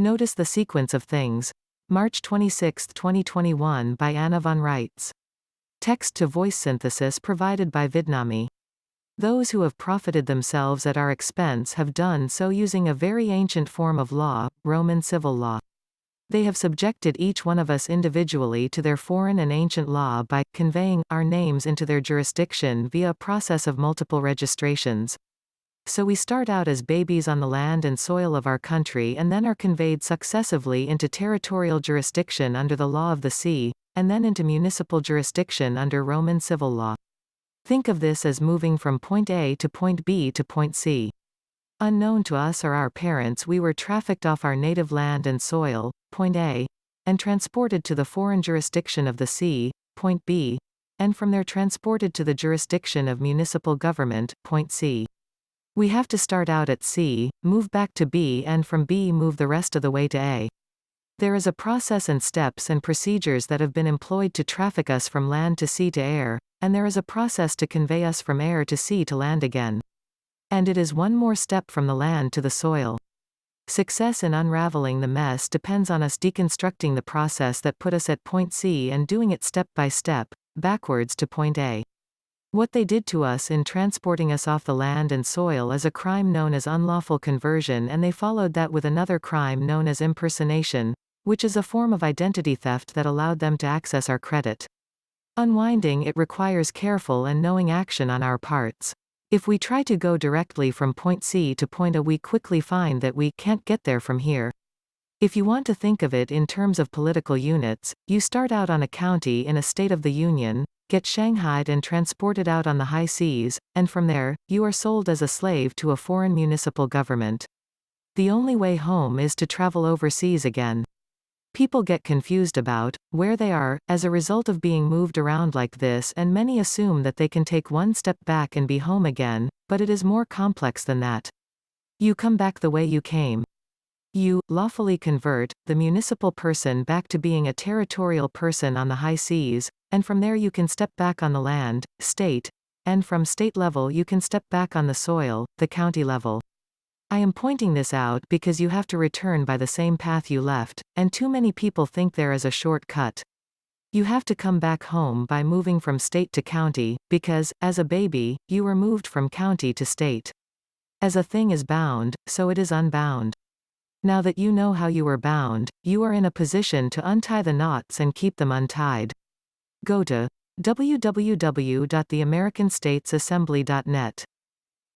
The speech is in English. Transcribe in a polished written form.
Notice the sequence of things. March 26, 2021 by Anna von Reitz. Text-to-voice synthesis provided by Vidnami. Those who have profited themselves at our expense have done so using a very ancient form of law, Roman civil law. They have subjected each one of us individually to their foreign and ancient law by conveying our names into their jurisdiction via a process of multiple registrations. So we start out as babies on the land and soil of our country and then are conveyed successively into territorial jurisdiction under the law of the sea, and then into municipal jurisdiction under Roman civil law. Think of this as moving from point A to point B to point C. Unknown to us or our parents, we were trafficked off our native land and soil, point A, and transported to the foreign jurisdiction of the sea, point B, and from there transported to the jurisdiction of municipal government, point C. We have to start out at C, move back to B, and from B move the rest of the way to A. There is a process and steps and procedures that have been employed to traffic us from land to sea to air, and there is a process to convey us from air to sea to land again. And it is one more step from the land to the soil. Success in unraveling the mess depends on us deconstructing the process that put us at point C and doing it step by step, backwards to point A. What they did to us in transporting us off the land and soil is a crime known as unlawful conversion, and they followed that with another crime known as impersonation, which is a form of identity theft that allowed them to access our credit. Unwinding it requires careful and knowing action on our parts. If we try to go directly from point C to point A, we quickly find that we can't get there from here. If you want to think of it in terms of political units, you start out on a county in a state of the Union, get shanghaied and transported out on the high seas, and from there, you are sold as a slave to a foreign municipal government. The only way home is to travel overseas again. People get confused about where they are as a result of being moved around like this, and many assume that they can take one step back and be home again, but it is more complex than that. You come back the way you came. You lawfully convert the municipal person back to being a territorial person on the high seas, and from there you can step back on the land, state, and from state level you can step back on the soil, the county level. I am pointing this out because you have to return by the same path you left, and too many people think there is a shortcut. You have to come back home by moving from state to county, because, as a baby, you were moved from county to state. As a thing is bound, so it is unbound. Now that you know how you were bound, you are in a position to untie the knots and keep them untied. Go to www.theamericanstatesassembly.net.